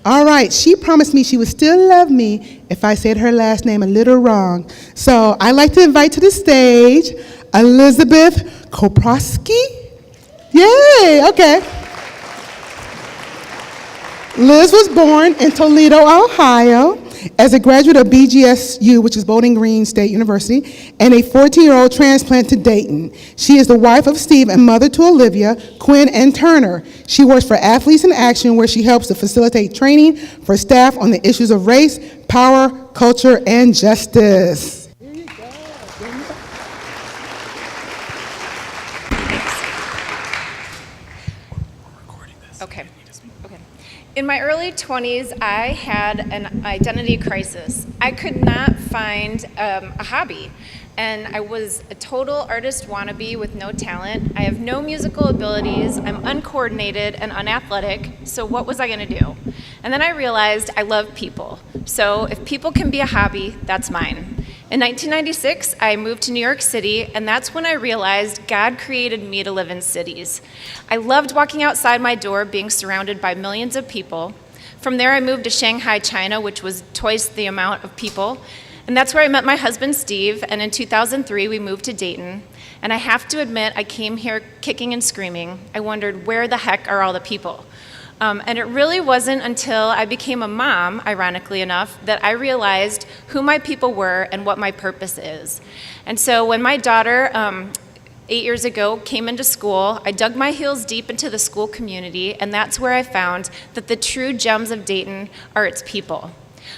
All right, she promised me she would still love me if I said her last name a little wrong. So I'd like to invite to the stage Elizabeth Koproski. Yay, okay. Liz was born in Toledo, Ohio, as a graduate of BGSU, which is Bowling Green State University, and a 14-year-old transplant to Dayton. She is the wife of Steve and mother to Olivia, Quinn, and Turner. She works for Athletes in Action, where she helps to facilitate training for staff on the issues of race, power, culture, and justice. Here you go. Okay. In my early 20s, I had an identity crisis. I could not find a hobby, and I was a total artist wannabe with no talent. I have no musical abilities, I'm uncoordinated and unathletic, so what was I gonna do? And then I realized I love people, so if people can be a hobby, that's mine. In 1996, I moved to New York City, and that's when I realized God created me to live in cities. I loved walking outside my door, being surrounded by millions of people. From there, I moved to Shanghai, China, which was twice the amount of people. And that's where I met my husband, Steve, and in 2003, we moved to Dayton. And I have to admit, I came here kicking and screaming. I wondered, where the heck are all the people? And it really wasn't until I became a mom, ironically enough, that I realized who my people were and what my purpose is. And so when my daughter, 8 years ago, came into school, I dug my heels deep into the school community, and that's where I found that the true gems of Dayton are its people.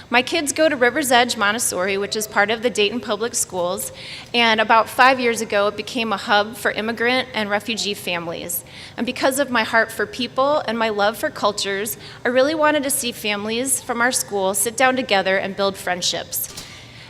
My kids go to River's Edge Montessori, which is part of the Dayton Public Schools, and about 5 years ago, it became a hub for immigrant and refugee families. And because of my heart for people and my love for cultures, I really wanted to see families from our school sit down together and build friendships.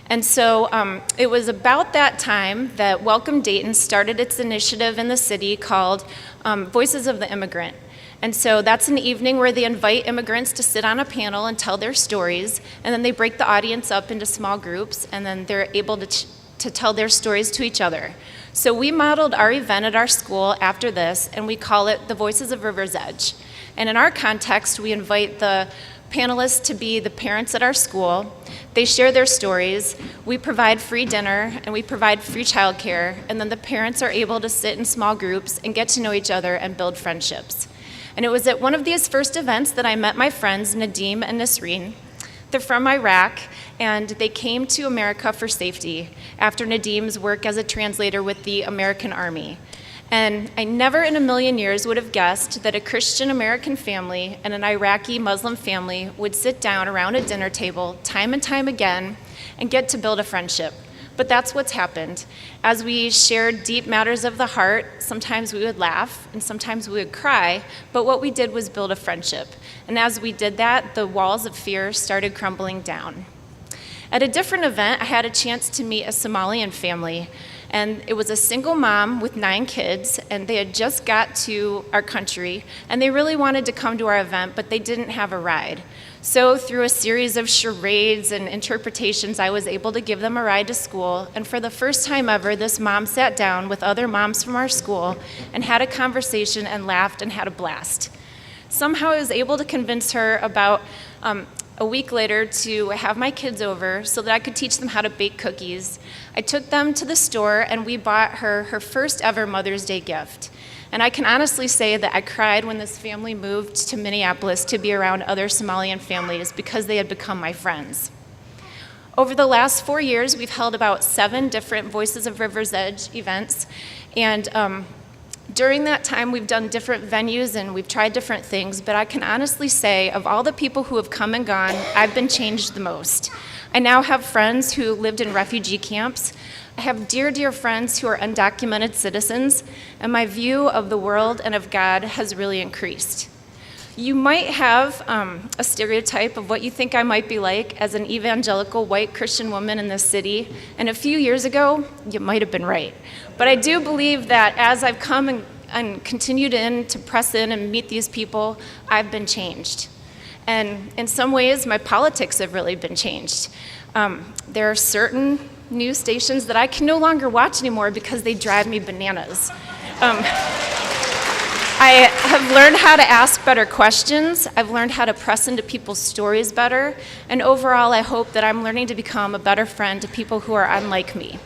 And so it was about that time that Welcome Dayton started its initiative in the city called Voices of the Immigrant. And so that's an evening where they invite immigrants to sit on a panel and tell their stories, and then they break the audience up into small groups, and then they're able to tell their stories to each other. So we modeled our event at our school after this, and we call it the Voices of River's Edge. And in our context, we invite the panelists to be the parents at our school. They share their stories, we provide free dinner, and we provide free childcare, and then the parents are able to sit in small groups and get to know each other and build friendships. And it was at one of these first events that I met my friends Nadim and Nasreen. They're from Iraq, and they came to America for safety after Nadim's work as a translator with the American Army. And I never in a million years would have guessed that a Christian American family and an Iraqi Muslim family would sit down around a dinner table time and time again and get to build a friendship. But that's what's happened. As we shared deep matters of the heart, sometimes we would laugh and sometimes we would cry, but what we did was build a friendship. And as we did that, the walls of fear started crumbling down. At a different event, I had a chance to meet a Somalian family, and it was a single mom with 9 kids, and they had just got to our country, and they really wanted to come to our event, but they didn't have a ride. So through a series of charades and interpretations, I was able to give them a ride to school, and for the first time ever, this mom sat down with other moms from our school and had a conversation and laughed and had a blast. Somehow I was able to convince her about a week later to have my kids over so that I could teach them how to bake cookies. I took them to the store and we bought her her first ever Mother's Day gift. And I can honestly say that I cried when this family moved to Minneapolis to be around other Somalian families because they had become my friends. Over the last 4 years, we've held about 7 different Voices of River's Edge events. And during that time, we've done different venues and we've tried different things, but I can honestly say of all the people who have come and gone, I've been changed the most. I now have friends who lived in refugee camps. I have dear, dear friends who are undocumented citizens, and my view of the world and of God has really increased. You might have a stereotype of what you think I might be like as an evangelical white Christian woman in this city, and a few years ago, you might have been right. But I do believe that as I've come and continued to press in and meet these people, I've been changed. And in some ways, my politics have really been changed. There are certain news stations that I can no longer watch anymore because they drive me bananas. I have learned how to ask better questions. I've learned how to press into people's stories better. And overall, I hope that I'm learning to become a better friend to people who are unlike me.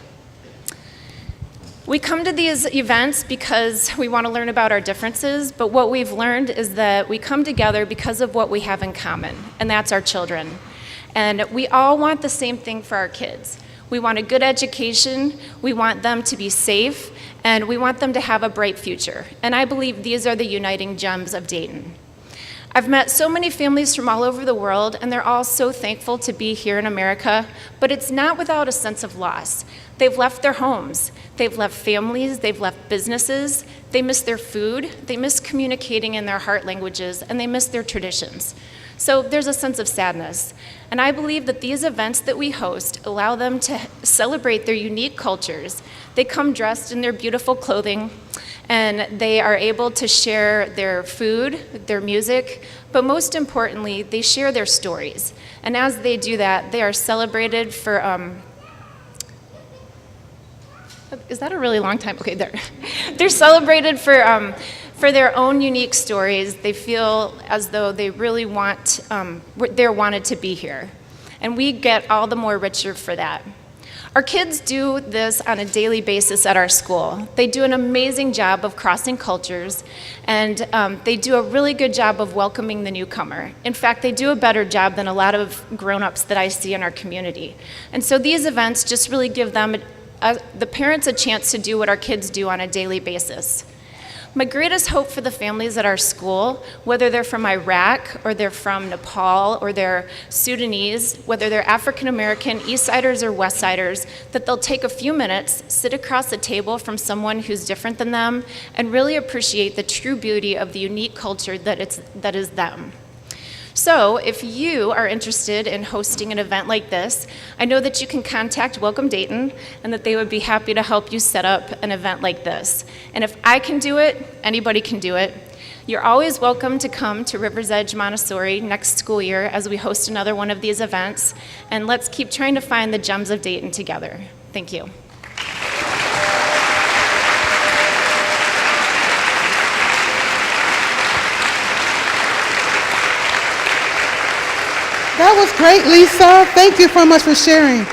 We come to these events because we want to learn about our differences, but what we've learned is that we come together because of what we have in common, and that's our children. And we all want the same thing for our kids. We want a good education, we want them to be safe, and we want them to have a bright future. And I believe these are the uniting gems of Dayton. I've met so many families from all over the world, and they're all so thankful to be here in America, but it's not without a sense of loss. They've left their homes, they've left families, they've left businesses, they miss their food, they miss communicating in their heart languages, and they miss their traditions. So there's a sense of sadness. And I believe that these events that we host allow them to celebrate their unique cultures. They come dressed in their beautiful clothing, and they are able to share their food, their music, but most importantly, they share their stories. And as they do that, they are celebrated for, is that a really long time? Okay, there. They're celebrated for their own unique stories. They feel as though they really they're wanted to be here. And we get all the more richer for that. Our kids do this on a daily basis at our school. They do an amazing job of crossing cultures, and they do a really good job of welcoming the newcomer. In fact, they do a better job than a lot of grown-ups that I see in our community. And so these events just really give them, the parents, a chance to do what our kids do on a daily basis. My greatest hope for the families at our school, whether they're from Iraq or they're from Nepal or they're Sudanese, whether they're African American, East Siders or West Siders, that they'll take a few minutes, sit across the table from someone who's different than them, and really appreciate the true beauty of the unique culture that is them. So if you are interested in hosting an event like this, I know that you can contact Welcome Dayton and that they would be happy to help you set up an event like this. And if I can do it, anybody can do it. You're always welcome to come to Rivers Edge Montessori next school year as we host another one of these events. And let's keep trying to find the gems of Dayton together. Thank you. That was great, Lisa. Thank you so much for sharing.